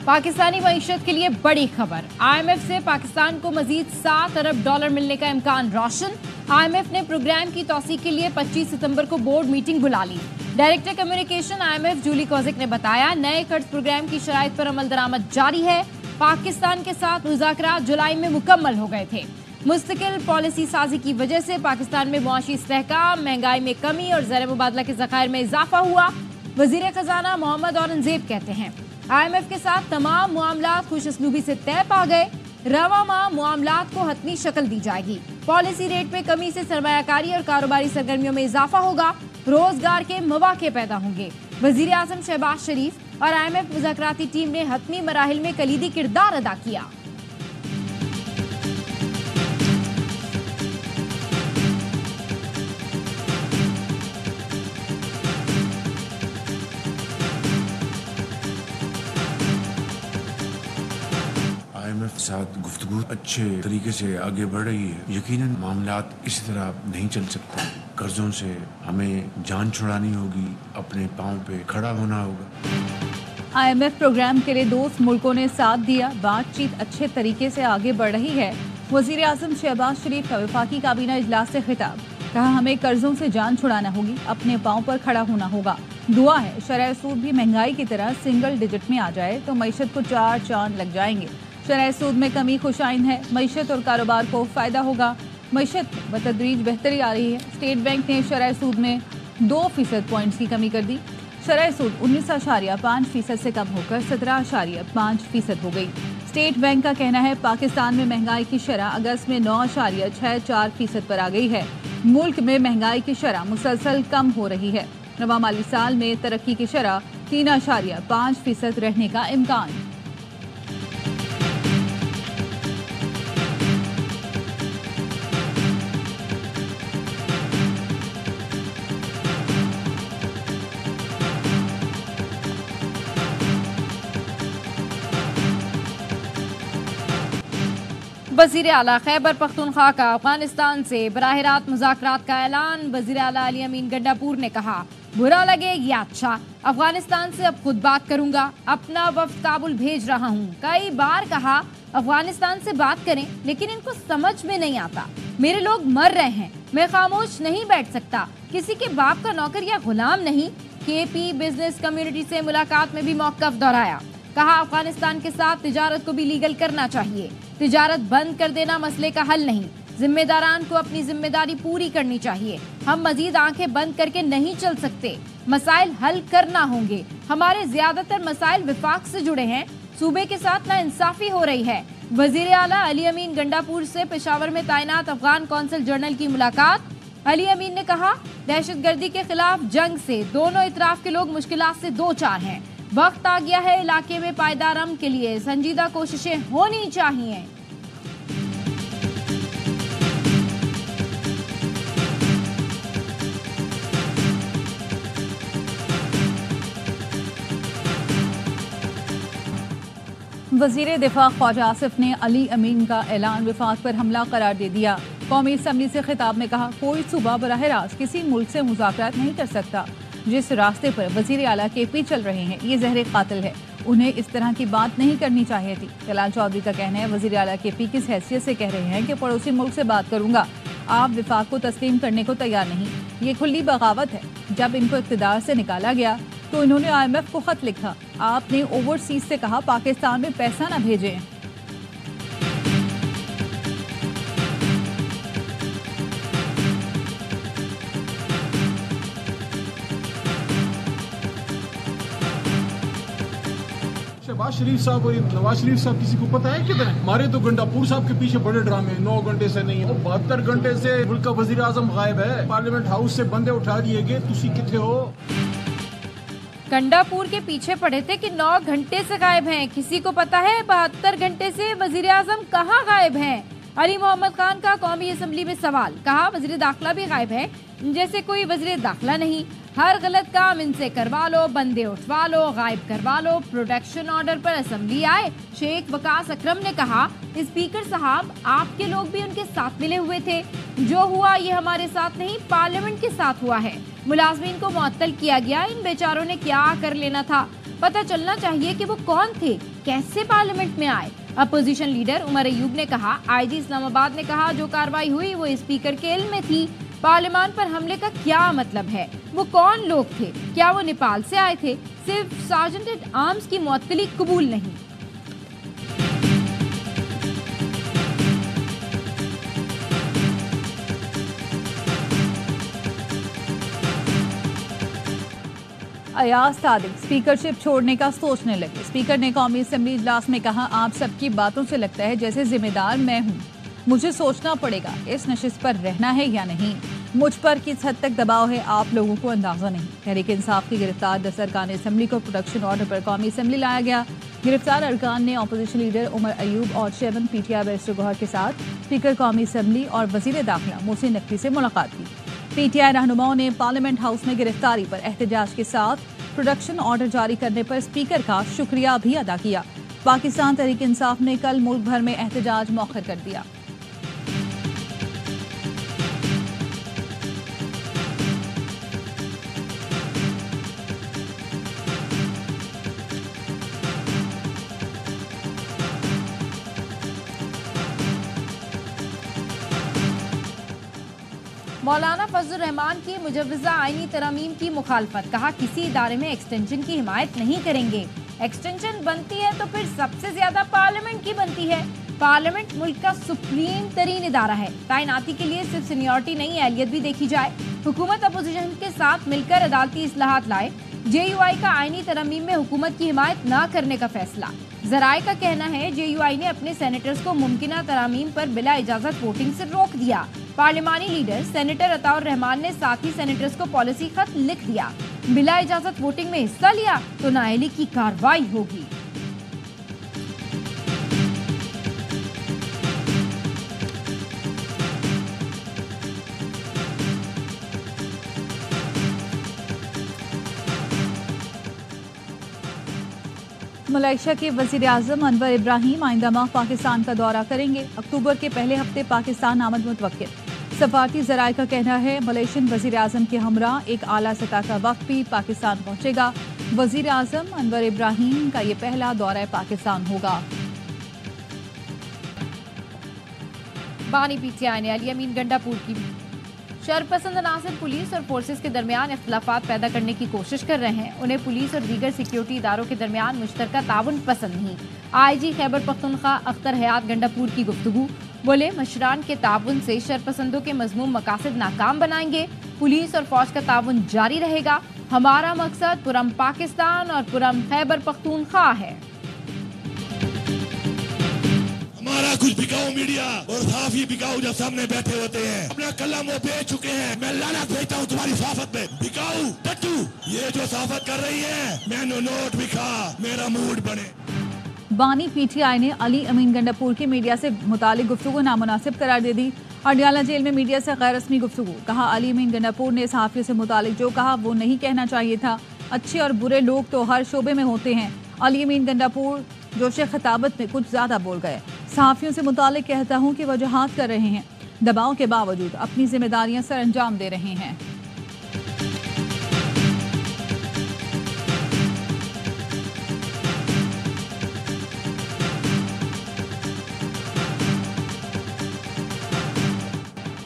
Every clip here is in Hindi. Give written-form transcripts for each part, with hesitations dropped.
पाकिस्तानी मईशत के लिए बड़ी खबर। IMF से पाकिस्तान को मजीद $7 अरब मिलने का इम्कान रोशन। IMF ने प्रोग्राम की तौसीक़ के लिए 25 सितंबर को बोर्ड मीटिंग बुला ली। Director communication IMF Julie Kozack ने बताया, नए कर्ज प्रोग्राम की शराइत पर अमल दरामद जारी है। पाकिस्तान के साथ मुज़ाकरात जुलाई में मुकम्मल हो गए थे। मुस्तकिल पॉलिसी साजी की वजह से पाकिस्तान में मुआशी इस्तेहकाम, महंगाई में कमी और ज़र मुबादला के ज़खायर में इजाफा हुआ। वज़ीर खजाना मोहम्मद औरंगजेब कहते हैं, IMF के साथ तमाम मामलात खुशअस्लूबी से तय पा गए। रवा माह मामलात को हतमी शक्ल दी जाएगी। पॉलिसी रेट में कमी से सरमायाकारी और कारोबारी सरगर्मियों में इजाफा होगा। रोजगार के मौके पैदा होंगे। वजीर आजम शहबाज शरीफ और IMF मुज़ाकराती टीम ने हतमी मराहिल में कलीदी किरदार अदा किया। IMF के साथ गुफ्तगू अच्छे तरीके से आगे बढ़ रही है। यकीनन मामलात इसी तरह नहीं चल सकते। कर्जों से हमें जान छुड़ानी होगी, अपने पाँव पे खड़ा होना होगा। IMF प्रोग्राम के लिए दोस्त मुल्कों ने साथ दिया। बातचीत अच्छे तरीके से आगे बढ़ रही है। वजीर आजम शहबाज शरीफ का वफाकी काबीना इजलास से खिताब। कहा, हमें कर्जों से जान छुड़ाना होगी, अपने पाँव पर खड़ा होना होगा। दुआ है शरह सूद भी महंगाई की तरह सिंगल डिजिट में आ जाए तो मईशत को 4 चांद लग जाएंगे। शरह सूद में कमी खुशाइन है, मईशत और कारोबार को फ़ायदा होगा। मईशत में बतदरीज बेहतरी आ रही है। स्टेट बैंक ने शरह सूद में 2% पॉइंट्स की कमी कर दी। शरह सूद 19.5% से कम होकर 17.5% हो गई। स्टेट बैंक का कहना है, पाकिस्तान में महंगाई की शरह अगस्त में 9.64% पर आ गई है। मुल्क में महंगाई की शरह मुसलसल कम हो रही है। रवा माली साल में तरक्की की शरह 3.5% रहने का इम्कान। वज़ीर आला खैबर पख्तूनख्वा का अफगानिस्तान से बराह रास्त मुज़ाकरात का ऐलान। वज़ीर आला अली अमीन गंडापुर ने कहा, बुरा लगे या अच्छा, अफगानिस्तान से अब खुद बात करूंगा। अपना वफ्द काबुल भेज रहा हूं। कई बार कहा अफगानिस्तान से बात करें, लेकिन इनको समझ में नहीं आता। मेरे लोग मर रहे हैं, मैं खामोश नहीं बैठ सकता। किसी के बाप का नौकर या गुलाम नहीं। KP बिजनेस कम्युनिटी से मुलाकात में भी मौक़िफ़ दोहराया। कहा, अफगानिस्तान के साथ तिजारत को भी लीगल करना चाहिए। तिजारत बंद कर देना मसले का हल नहीं। जिम्मेदारान को अपनी जिम्मेदारी पूरी करनी चाहिए। हम मजीद आंखें बंद करके नहीं चल सकते। मसाइल हल करना होंगे। हमारे ज्यादातर मसाइल विफाक से जुड़े हैं। सूबे के साथ नाइंसाफी हो रही है। वजीर आला अली अमीन गंडापुर से पेशावर में तैनात अफगान कौंसल जनरल की मुलाकात। अली अमीन ने कहा, दहशतगर्दी के खिलाफ जंग से दोनों इतराफ के लोग मुश्किलात से दो चार हैं। वक्त आ गया है इलाके में पायदार अमन के लिए संजीदा कोशिशें होनी चाहिए। वजीर दिफा ख्वाजा आसिफ ने अली अमीन का ऐलान विफाक पर हमला करार दे दिया। कौमी असम्बली से खिताब में कहा, कोई सूबा बराह रास्त किसी मुल्क से मुज़ाकरात नहीं कर सकता। जिस रास्ते पर वजीर आला KP चल रहे हैं, ये जहर कातिल है। उन्हें इस तरह की बात नहीं करनी चाहिए थी। कलाल चौधरी का कहना है, वजीर आला KP किस हैसियत से कह रहे हैं कि पड़ोसी मुल्क से बात करूंगा। आप विफाक को तस्लीम करने को तैयार नहीं। ये खुली बगावत है। जब इनको इक़्तिदार से निकाला गया तो इन्होंने IMF को खत लिखा। आपने ओवरसीज से कहा पाकिस्तान में पैसा न भेजें। शहबाज शरीफ साहब और नवाज शरीफ साहब किसी को पता है किधर है? हमारे तो गंडापुर साहब के पीछे बड़े ड्रामे 9 घंटे से नहीं है, 72 घंटे से मुल्क का वजीर आजम गायब है। पार्लियामेंट हाउस से बंदे उठा दिए गए। तुसी किथे हो? गंडापुर के पीछे पड़े थे कि 9 घंटे से गायब हैं। किसी को पता है 72 घंटे से वजीर आजम कहाँ गायब हैं? अली मोहम्मद खान का कौमी असम्बली में सवाल। कहा, वजीर दाखिला भी गायब है, जैसे कोई वजीर दाखिला नहीं। हर गलत काम इनसे करवा लो, बंदे उठवा लो, गायब करवा लो। प्रोटेक्शन ऑर्डर पर असम्बली आए। शेख वकास अकरम ने कहा, स्पीकर साहब आपके लोग भी उनके साथ मिले हुए थे। जो हुआ ये हमारे साथ नहीं, पार्लियामेंट के साथ हुआ है। मुलाजमीन को मुअत्तल किया गया। इन बेचारों ने क्या कर लेना था? पता चलना चाहिए कि वो कौन थे, कैसे पार्लियामेंट में आए। अपोजिशन लीडर उमर अयूब ने कहा, आईजी इस्लामाबाद ने कहा जो कार्रवाई हुई वो स्पीकर के इल्म में थी। पार्लियामान पर हमले का क्या मतलब है? वो कौन लोग थे? क्या वो नेपाल से आए थे? सिर्फ सार्जेंट एट आर्म्स की मुअत्तली कबूल नहीं। अयाज सादिक स्पीकरशिप छोड़ने का सोचने लगे। स्पीकर ने कौमी असेंबली इजलास में कहा, आप सबकी बातों से लगता है जैसे जिम्मेदार मैं हूँ। मुझे सोचना पड़ेगा इस नशिस्त पर रहना है या नहीं। मुझ पर किस हद तक दबाव है आप लोगों को अंदाजा नहीं। तहरीक इंसाफ की गिरफ्तार 10 अरकान असेंबली को प्रोटेक्शन ऑर्डर पर कौमी असेंबली लाया गया। गिरफ्तार अरकान ने अपोजिशन लीडर उमर अयूब और चेयरमैन पीटीआई बैरिस्टर गौहर के साथ स्पीकर कौमी असेंबली और वजीर दाखिला मोहसिन नकवी से मुलाकात की। पीटीआई रहनुमाओं ने पार्लियामेंट हाउस में गिरफ्तारी पर एहतजाज के साथ प्रोटेक्शन ऑर्डर जारी करने पर स्पीकर का शुक्रिया भी अदा किया। पाकिस्तान तहरीक इंसाफ ने कल मुल्क भर में एहतजाज मौखर कर दिया। मौलाना फजलुर रहमान की मुजव्वज़ा आईनी तरमीम की मुखालफत। कहा, किसी इदारे में एक्सटेंशन की हिमायत नहीं करेंगे। एक्सटेंशन बनती है तो फिर सबसे ज्यादा पार्लियामेंट की बनती है। पार्लियामेंट मुल्क का सुप्रीम तरीन इदारा है। तैनाती के लिए सिर्फ सीनियरिटी नहीं, अहलियत भी देखी जाए। हुकूमत अपोजिशन के साथ मिलकर अदालती इस्लाहात लाए। जेयूआई का आईनी तरमीम में हुकूमत की हिमायत न करने का फैसला। जराए का कहना है जेयूआई ने अपने सेनेटर्स को मुमकिना तरामीम पर बिला इजाजत वोटिंग से रोक दिया। Parliamentary leader senator Ataur Rahman ने साथी सेनेटर्स को पॉलिसी खत लिख दिया। बिला इजाजत वोटिंग में हिस्सा लिया तो नाअहली की कार्रवाई होगी। मलेशिया के वजीर आजम अनवर इब्राहिम आइंदा माह पाकिस्तान का दौरा करेंगे। अक्टूबर के पहले हफ्ते पाकिस्तान आमद मुतवक्किल। सफारती जराये का कहना है मलेशियन वजीर आजम के हमरा एक आला सतह का वक्त भी पाकिस्तान पहुंचेगा। वजीर आजम अनवर इब्राहिम का ये पहला दौरा पाकिस्तान होगा। बानी पीटीआई ने अली अमीन गंडापुर की शरपसंद अनासर पुलिस और फोर्सेस के दरमियान इख्तलाफात पैदा करने की कोशिश कर रहे हैं। उन्हें पुलिस और दीगर सिक्योरिटी इदारों के दरमियान मुश्तरका ताउन पसंद नहीं। आईजी खैबर पख्तूनख्वा अख्तर हयात गंडापुर की गुफ्तगू। बोले, मशरान के ताउन से शरपसंदों के मजमूम मकासद नाकाम बनाएंगे। पुलिस और फौज का ताउन जारी रहेगा। हमारा मकसद पुरम पाकिस्तान और पुरम खैबर पख्तूनख्वा है। हमारा कुछ बिकाऊ मीडिया और साफी बिकाऊ जब सामने बैठे होते हैं, अपना कलम वो बेच चुके हैं। मैं लानत भेजता हूँ तुम्हारी साफत पे। बिकाऊ टट्टू ये जो साफत कर रही है, मैंने नोट भी खा, मेरा मूड बने। बानी पीटीआई ने अली अमीन गंडापुर की मीडिया से मुतालिक गुफ्तगू नामुनासिब करार दे दी। अडियाला जेल में मीडिया से गैर रस्मी गुफ्तगू। कहा, अली अमीन गंडापुर ने सहाफियों से मुतालिक जो कहा वो नहीं कहना चाहिए था। अच्छे और बुरे लोग तो हर शोबे में होते हैं। अली अमीन गंडापुर जोश खिताबत में कुछ ज्यादा बोल गए। सहाफियों से मुतालिक कहता हूँ कि वजूहात कर रहे हैं, दबाव के बावजूद अपनी जिम्मेदारियां सर अंजाम दे रहे हैं।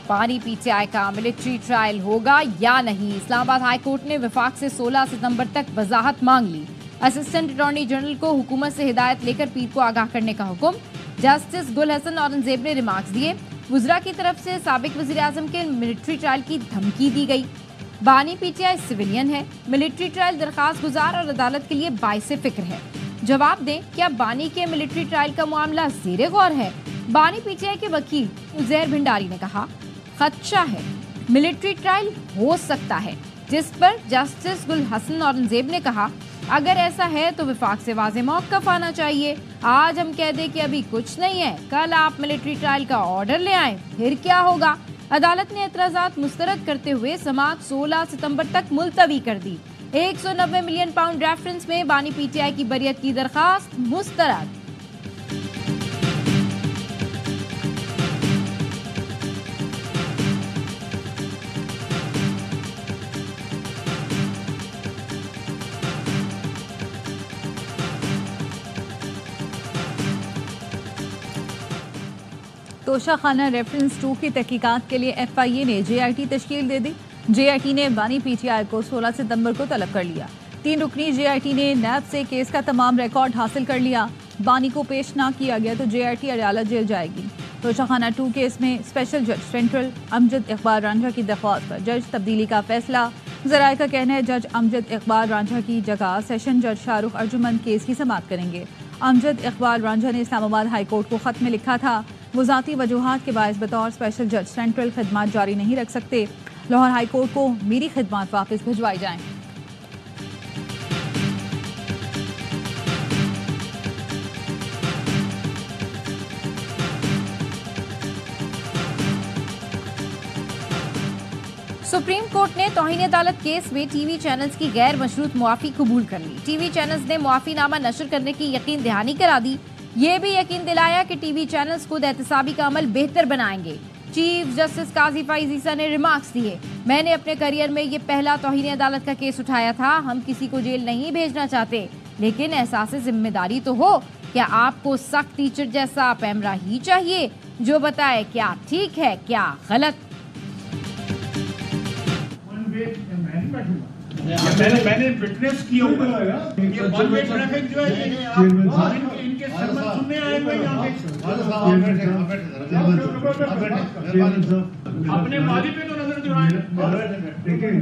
बानी पीटीआई का मिलिट्री ट्रायल होगा या नहीं? इस्लामाबाद हाई कोर्ट ने विफाक से 16 सितंबर तक वजाहत मांग ली। असिस्टेंट अटॉर्नी जनरल को हुकूमत से हिदायत लेकर पीर को आगाह करने का हुक्म। जस्टिस गुल हसन औरंगजेब ने रिमार्क्स दिए। वुज़रा की तरफ से साबिक वज़ीर आज़म के मिलिट्री ट्रायल की धमकी दी गई। बानी पीटीआई सिविलियन है, मिलिट्री ट्रायल दरखास्त गुजार और अदालत के लिए बाइसे फिक्र है। जवाब दें, क्या बानी के मिलिट्री ट्रायल का मामला ज़ेरे गौर है? बानी पीटीआई के वकील उज़ैर भंडारी ने कहा, खदशा है, मिलिट्री ट्रायल हो सकता है। जिस पर जस्टिस गुल हसन औरंगजेब ने कहा, अगर ऐसा है तो विफाक से वाज़े मौक़िफ़ आना चाहिए। आज हम कह दें कि अभी कुछ नहीं है, कल आप मिलिट्री ट्रायल का ऑर्डर ले आए, फिर क्या होगा? अदालत ने एतराज़ात मुस्तरद करते हुए समाअत 16 सितंबर तक मुलतवी कर दी। 190 मिलियन पाउंड रेफरेंस में बानी पीटीआई की बरियत की दरखास्त मुस्तरद। तोशाखाना रेफरेंस 2 की तहकीकात के लिए FIA ने JIT तश्कील दे दी। JIT ने बानी PTI को 16 सितंबर को तलब कर लिया। 3 रुकनी JIT ने नैब से केस का तमाम रिकॉर्ड हासिल कर लिया। बानी को पेश ना किया गया तो JIT अडयाला जेल जाएगी। तोशाखाना 2 केस में स्पेशल जज सेंट्रल अमजद इकबाल रांझा की दरख्वास्त पर जज तब्दीली का फैसला। ज़राए का कहना है जज अमजद इकबाल रांझा की जगह सेशन जज शाहरुख अर्जुमंद केस की समाअत करेंगे। अमजद इकबाल रांझा ने इस्लामाबाद हाई कोर्ट को खत में लिखा था वो ज़ाती वजूहात के बायस बतौर स्पेशल जज सेंट्रल खिदमात जारी नहीं रख सकते। लाहौर हाई कोर्ट को मेरी खिदमात वापस भिजवाई जाएं। सुप्रीम कोर्ट ने तौहीन अदालत केस में टीवी चैनल्स की गैर मशरूत मुआफी कबूल कर ली। टीवी चैनल्स ने मुआफीनामा नशर करने की यकीन दहानी करा दी। ये भी यकीन दिलाया कि टीवी चैनल्स खुद एहतसाबी का अमल बेहतर बनाएंगे। चीफ जस्टिस काजी फैज ईसा ने रिमार्क्स दिए, मैंने अपने करियर में ये पहला तौहीन अदालत का केस उठाया था। हम किसी को जेल नहीं भेजना चाहते, लेकिन एहसास जिम्मेदारी तो हो। क्या आपको सख्त टीचर जैसा पैमरा ही चाहिए जो बताए क्या ठीक है क्या गलत। मैंने विटनेस किया हुआ है। ये वन वे ट्रैफिक जो है इनके सरमन सुनने आए हुए यहाँ अपने मादी पे तो नजर दिखाएं।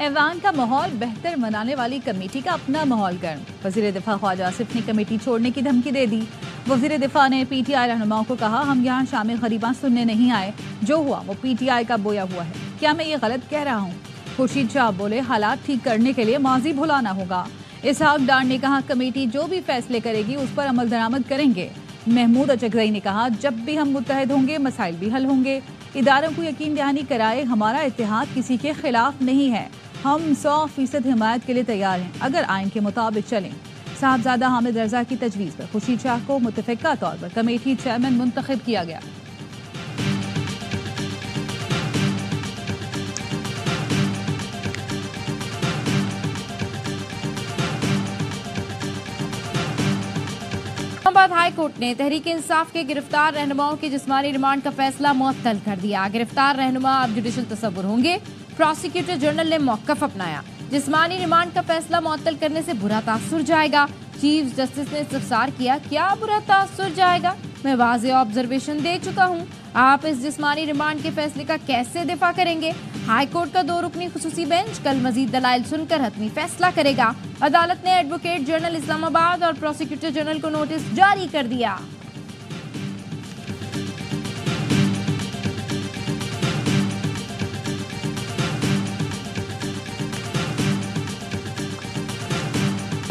ऐवान का माहौल बेहतर मनाने वाली कमेटी का अपना माहौल गर्म। वज़ीर दिफा ख्वाजा आसिफ ने कमेटी छोड़ने की धमकी दे दी। वज़ीर दिफा ने PTI रहनुमाओं को कहा हम यहाँ शामिल गरीबान सुनने नहीं आए, जो हुआ वो PTI का बोया हुआ है। क्या मैं ये गलत कह रहा हूँ? खुर्शीद शाह बोले हालात ठीक करने के लिए माजी भुलाना होगा। इसहाक डार ने कहा कमेटी जो भी फैसले करेगी उस पर अमल दरामद करेंगे। महमूद अचकजई ने कहा जब भी हम मुत्तहद होंगे मसाइल भी हल होंगे। इदारों को यकीन दहानी कराए हमारा इत्तेहाद किसी के खिलाफ नहीं है। हम 100% हिमायत के लिए तैयार हैं अगर आइन के मुताबिक चलें। साहबजादा हामिद रजा की तजवीज़ पर खुर्शीद शाह को मुतफ़िका तौर पर कमेटी चेयरमैन मुंतखब किया गया। इस्लामाबाद हाई कोर्ट ने तहरीक इंसाफ के गिरफ्तार रहनुमाओं के जिस्मानी रिमांड का फैसला मुअत्तल कर दिया। गिरफ्तार रहनुमा अब जुडिशल तसव्वुर होंगे। प्रोसिक्यूटर जनरल ने मौक़िफ़ अपनाया। जिस्मानी रिमांड का फैसला मुअत्तल करने से बुरा तासुर जाएगा। चीफ जस्टिस ने इस्तफसार किया क्या बुरा तासुर जाएगा? मैं वाज़ेह ऑब्जर्वेशन दे चुका हूँ। आप इस जिस्मानी रिमांड के फैसले का कैसे दिफा करेंगे? हाई कोर्ट का 2 रुकनी खुसूसी बेंच कल मजीद दलाइल सुनकर हतमी फैसला करेगा। अदालत ने एडवोकेट जनरल इस्लामाबाद और प्रोसिक्यूटर जनरल को नोटिस जारी कर दिया।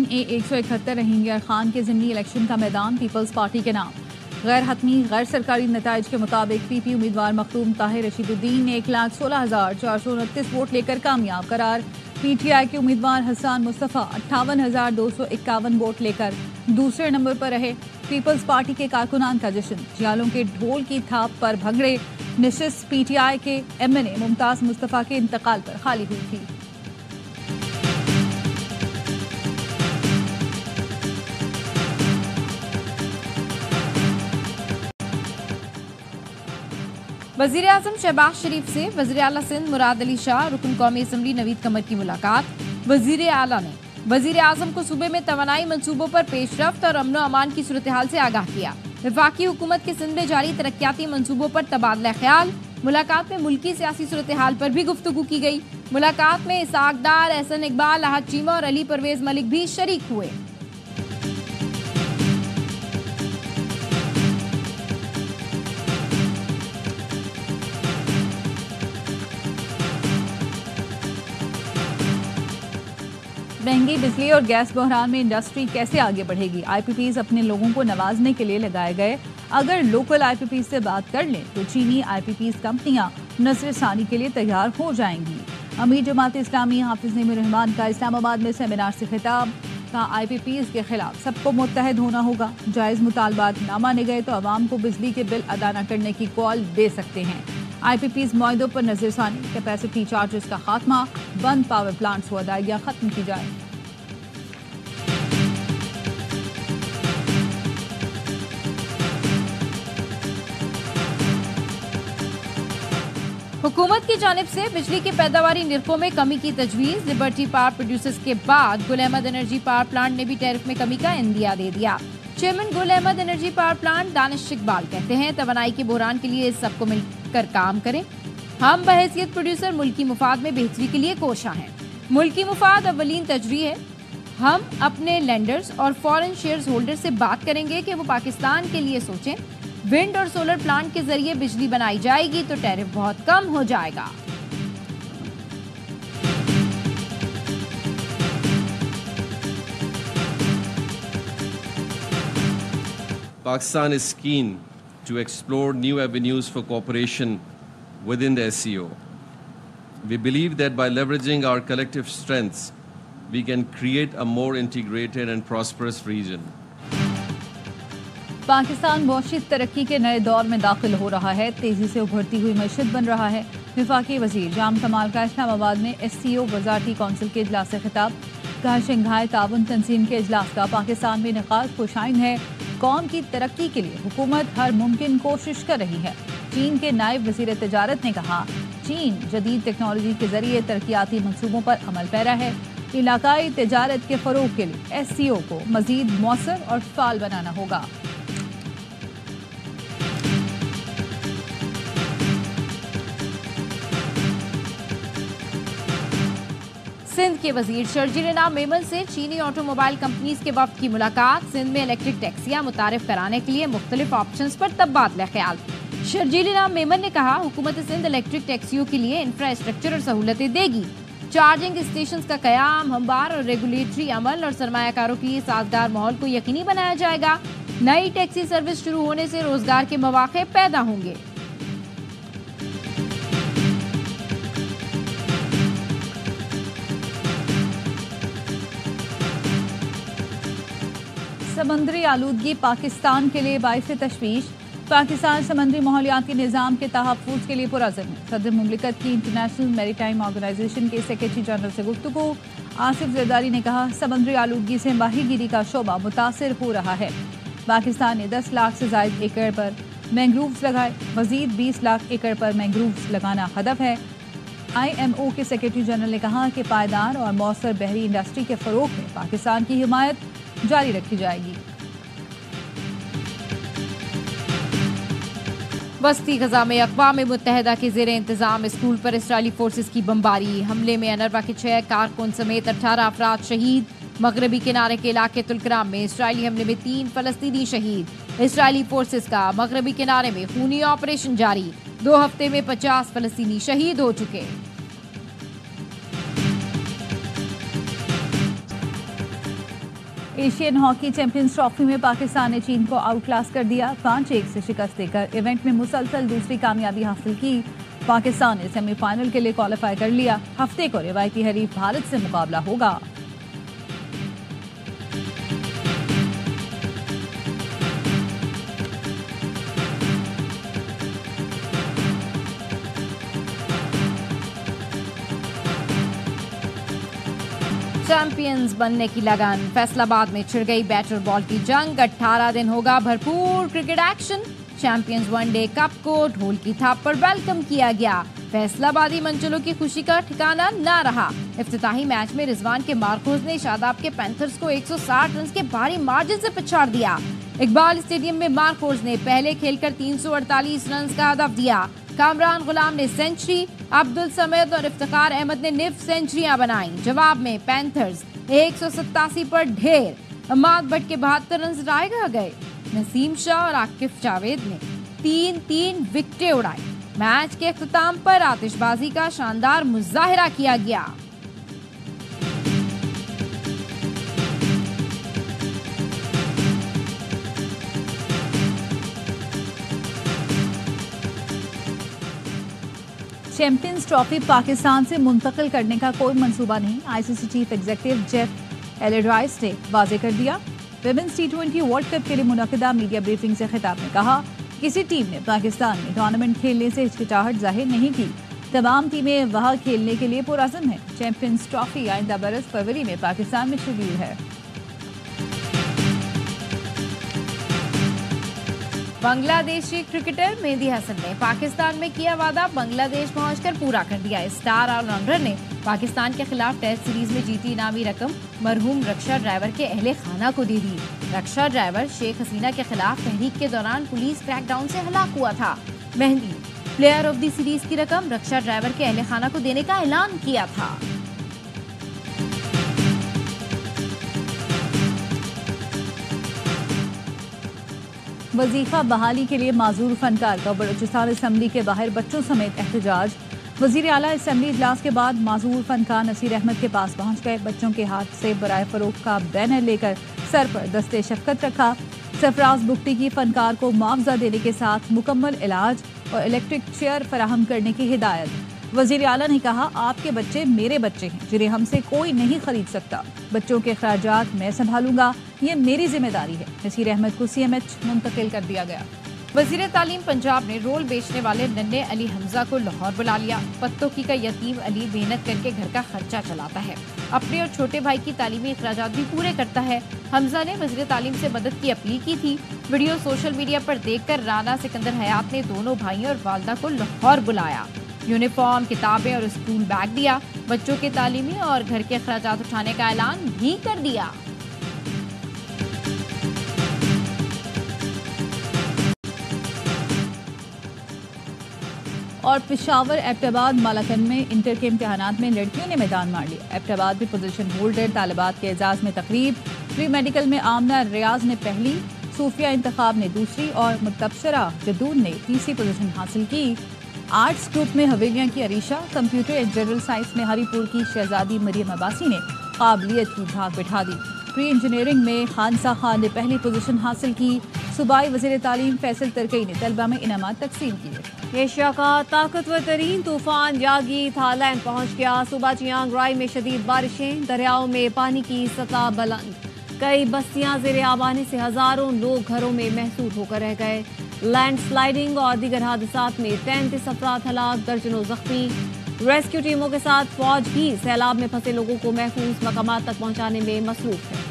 A171 रहेंगे और खान के ज़िमनी इलेक्शन का मैदान पीपल्स पार्टी के नाम। गैर हतमी गैर सरकारी नताइज के मुताबिक PP उम्मीदवार मखदूम ताहिर रशीदुद्दीन 1,16,429 वोट लेकर कामयाब करार। PTI के उम्मीदवार हसन मुस्तफ़ा 58,251 वोट लेकर दूसरे नंबर पर रहे। पीपल्स पार्टी के कारकुनान का जश्न, जियालों के ढोल की थाप पर भंगड़े। नशिस्त PTI के MNA मुमताज़ मुस्तफ़ा के इंतकाल पर खाली हुई थी। वज़ीर आज़म शहबाज शरीफ से वज़ीर आला सिंध मुराद अली शाह रुकन कौमी असम्बली नवीद कमर की मुलाकात। वज़ीर आला ने वज़ीर आज़म को सूबे में तवानाई मंसूबों पर पेशरफ्त और अमन अमान की सूरत हाल से आगाह किया। वफाकी हुकूमत के सिंध में जारी तरक्याती मंसूबों पर तबादला ख्याल। मुलाकात में मुल्की सियासी सूरत हाल पर भी गुफ्तगू की गई। मुलाकात में इसाक डार, एहसन इकबाल, अहद चीमा और अली परवेज मलिक भी शरीक हुए। महंगी बिजली और गैस बहरान में इंडस्ट्री कैसे आगे बढ़ेगी? IPPs अपने लोगों को नवाजने के लिए लगाए गए। अगर लोकल IPPs से बात कर लें तो चीनी IPPs कंपनियां नजरसानी के लिए तैयार हो जाएंगी। अमीर जमात इस्लामी हाफिज नईमुर रहमान का इस्लामाबाद में सेमिनार से खिताब। का IPPs के खिलाफ सबको मुत्तहद होना होगा। जायज़ मुतालबात ना माने गए तो अवाम को बिजली के बिल अदा न करने की कॉल दे सकते हैं। IPPs मुआहदों पर नजरसानी, कैपेसिटी चार्जेस का खात्मा, बंद पावर प्लांट्स को अदायगियाँ खत्म की जाए। हुकूमत की जानिब से बिजली के पैदावारी निरखों में कमी की तजवीज। लिबर्टी पावर प्रोड्यूसर्स के बाद गुल अहमद एनर्जी पावर प्लांट ने भी टैरिफ में कमी का इंदिया दे दिया। Chairman Gul Ahmed energy power plant Danish Iqbal कहते हैं, तवानाई के बहरान के लिए सबको मिलकर काम करें। हम बहैसियत प्रोड्यूसर मुल्की मुफाद में बेहतरी के लिए कोशा हैं। मुल्की मुफाद अव्वलीन तरजीह है। हम अपने लेंडर्स और फॉरेन शेयर्स होल्डर से बात करेंगे कि वो पाकिस्तान के लिए सोचें। विंड और सोलर प्लांट के जरिए बिजली बनाई जाएगी तो टैरिफ बहुत कम हो जाएगा। Pakistan is keen to explore new avenues for cooperation within the SCO. We believe that by leveraging our collective strengths, we can create a more integrated and prosperous region. Pakistan मौशिक तरक्की के नए दौर में दाखिल हो रहा है। तेजी से उभरती हुई मईशत बन रहा है। वफाकी वजीर जाम कमाल का इस्लामाबाद में SCO वजारती कौंसिल के इजलास से खिताब। कहा, शंघाई ताउन तंजीम के इजलास का पाकिस्तान में इनेकाद खुशाइन है। कौम की तरक्की के लिए हुकूमत हर मुमकिन कोशिश कर रही है। चीन के नायब वजीर तजारत ने कहा, चीन जदीद टेक्नोलॉजी के जरिए तरक्याती मंसूबों पर अमल पैरा है। इलाकाई तजारत के फरोग के लिए SCO को मजीद मौसर और फाल बनाना होगा। सिंध के वजीर शर्जील नाम मेमन से चीनी ऑटोमोबाइल कंपनीज के वफ्द की मुलाकात। सिंध में इलेक्ट्रिक टैक्सियां मुतारिफ कराने के लिए मुख्तलिफ ऑप्शंस पर तबादला ख्याल। शर्जील नाम मेमन ने कहा, हुकूमत सिंध इलेक्ट्रिक टैक्सियों के लिए इंफ्रास्ट्रक्चर और सहूलतें देगी। चार्जिंग स्टेशन का कयाम, हमवार और रेगुलेटरी अमल और सरमायाकारों के लिए साजगार माहौल को यकीनी बनाया जाएगा। नई टैक्सी सर्विस शुरू होने से रोजगार के मौके पैदा होंगे। समंदरी आलूदगी पाकिस्तान के लिए बाइस तशवीश। पाकिस्तान समंदरी माहौलियाती निज़ाम के तहफ़्फ़ुज़ के लिए पुरअज़्म है। सदर मुमलिकत की इंटरनेशनल मैरीटाइम ऑर्गेनाइजेशन के सेक्रेटरी जनरल से गुफ्तगू। आसिफ ज़रदारी ने कहा, समंदरी आलूदगी से माहीगीरी का शोबा मुतासिर हो रहा है। पाकिस्तान ने 10 लाख से ज़ायद एकड़ पर मैंग्रोव्स लगाए। मज़ीद 20 लाख एकड़ पर मैंग्रोव्स लगाना हदफ है। IMO के सेक्रेटरी जनरल ने कहा कि पायदार और मौसर बहरी इंडस्ट्री के फ़रोग़ में पाकिस्तान की हिमायत जारी रखी जाएगी। वस्ती गजा में अक़वाम मुत्तहिदा के ज़ेर इंतज़ाम स्कूल पर इसराइली फोर्सेस की बमबारी। हमले में अनरवा के 6 कारकुन समेत 18 अफराद शहीद। मगरबी किनारे के इलाके तुलकराम में इसराइली हमले में 3 फ़लस्तीनी शहीद। इसराइली फोर्सेस का मगरबी किनारे में खूनी ऑपरेशन जारी। 2 हफ्ते में 50 फ़लस्तीनी शहीद हो चुके। एशियन हॉकी चैंपियंस ट्रॉफी में पाकिस्तान ने चीन को आउट क्लास कर दिया। 5-1 से शिकस्त देकर इवेंट में मुसलसल दूसरी कामयाबी हासिल की। पाकिस्तान ने सेमीफाइनल के लिए क्वालिफाई कर लिया। हफ्ते को रिवायती हरीफ भारत से मुकाबला होगा। चैंपियंस बनने की लगन। फैसलाबाद में छिड़ गई बैट और बॉल की जंग। 18 दिन होगा भरपूर cricket action. Champions one day cup को ढोल की थाप पर वेलकम किया गया। फैसलाबादी मंचलों की खुशी का ठिकाना न रहा। इफ्तिताही मैच में रिजवान के मार्कोज ने शादाब के पैंथर्स को 160 रन के भारी मार्जिन से पछाड़ दिया। इकबाल स्टेडियम में मार्कोज ने पहले खेलकर 348 रन का हदफ दिया। कामरान गुलाम ने सेंचुरी, अब्दुल समेद और इफ्तिखार अहमद ने निफ सेंचुरियां बनाई। जवाब में पैंथर्स 187 पर ढेर। अमाद भट्ट के 72 रन रायगा गए। नसीम शाह और आकिफ जावेद ने 3-3 विकेटें उड़ाई। मैच के अख्ताम पर आतिशबाजी का शानदार मुजाहिरा किया गया। चैंपियंस ट्रॉफी पाकिस्तान से मुंतकिल करने का कोई मंसूबा नहीं। ICC चीफ एग्जीक्यूटिव जेफ एलेड्राइस ने वाजे कर दिया। विमेंस T20 वर्ल्ड कप के लिए मुनक़िदा मीडिया ब्रीफिंग से खिताब में कहा, किसी टीम ने पाकिस्तान में टूर्नामेंट खेलने से हिचकिचाहट जाहिर नहीं की। तमाम टीमें वहां खेलने के लिए पुरअज़्म हैं। चैंपियंस ट्रॉफी आइंदा बरस फरवरी में पाकिस्तान में शेड्यूल है। बांग्लादेशी क्रिकेटर मेहदी हसन ने पाकिस्तान में किया वादा, बांग्लादेश पहुंचकर पूरा कर दिया। स्टार ऑलराउंडर ने पाकिस्तान के खिलाफ टेस्ट सीरीज में जीती इनामी रकम मरहूम रक्षा ड्राइवर के अहले खाना को दे दी। रक्षा ड्राइवर शेख हसीना के खिलाफ तहरीक के दौरान पुलिस क्रैकडाउन से हलाक हुआ था। Mehdi player of the series की रकम रक्षा ड्राइवर के अहले खाना को देने का ऐलान किया था। वजीफा बहाली के लिए माजूर फनकार का बलूचिस्तान असम्बली के बाहर बच्चों समेत एहतजाज। वजीर आला असम्बली इजलास के बाद माजूर फनकार नसीर अहमद के पास पहुंच गए। बच्चों के हाथ से बराए फरोख्त का बैनर लेकर सर पर दस्ते शफकत रखा। सरफराज बुगटी की फनकार को मुआवजा देने के साथ मुकम्मल इलाज और इलेक्ट्रिक चेयर फराहम करने की हिदायत। वजीर आला ने कहा, आपके बच्चे मेरे बच्चे हैं जिन्हें हमसे कोई नहीं खरीद सकता। बच्चों के अखराजात मैं संभालूंगा, ये मेरी जिम्मेदारी है। नसीर अहमद को CMH मुंतकिल कर दिया गया। वजीर तालीम पंजाब ने रोल बेचने वाले नन्हे अली हमजा को लाहौर बुला लिया। पत्तों की का यतीम अली मेहनत करके घर का खर्चा चलाता है, अपने और छोटे भाई की तालीमी अखराजात भी पूरे करता है। हमजा ने वजीर तालीम से मदद की अपील की थी। वीडियो सोशल मीडिया पर देखकर राना सिकंदर हयात ने दोनों भाइयों और वालदा को लाहौर बुलाया। यूनिफॉर्म, किताबें और स्कूल बैग दिया। बच्चों के तालीमी और घर के अखराजात उठाने का ऐलान भी कर दिया। और पेशावर, एबटाबाद, मालाकन में इंटर के इम्तिहानात में लड़कियों ने मैदान मार लिया। एबटाबाद में पोजीशन होल्डर तालिबात के एजाज में तकरीब। प्री मेडिकल में आमना रियाज ने पहली, सूफिया इंतखाब ने दूसरी और मुतबशरा जदून ने तीसरी पोजीशन हासिल की। आर्ट्स ग्रुप में हवेलियां की Arisha, computer and general science में हरीपुर की शहजादी मरियम अब्बासी ने काबिलियत की झांक बिठा दी। प्री इंजीनियरिंग में खानसा खान ने पहली पोजीशन हासिल की। सूबाई वज़ीर तालीम फैसल तरकई ने तलबा में इनामात तकसीम किए। एशिया का ताकतवर तरीन तूफान यागी थाईलैंड पहुंच गया। सूबा चियांग राई में शदीद बारिशें, दरियाओं में पानी की सतह बुलंद। कई बस्तियां ज़ेरे आब आने से हजारों लोग घरों में महसूर होकर रह गए। लैंडस्लाइडिंग और दीगर हादसात में 33 अफराद हलाक, दर्जनों जख्मी। रेस्क्यू टीमों के साथ फौज भी सैलाब में फंसे लोगों को महफूज मकामात तक पहुंचाने में मसरूफ है।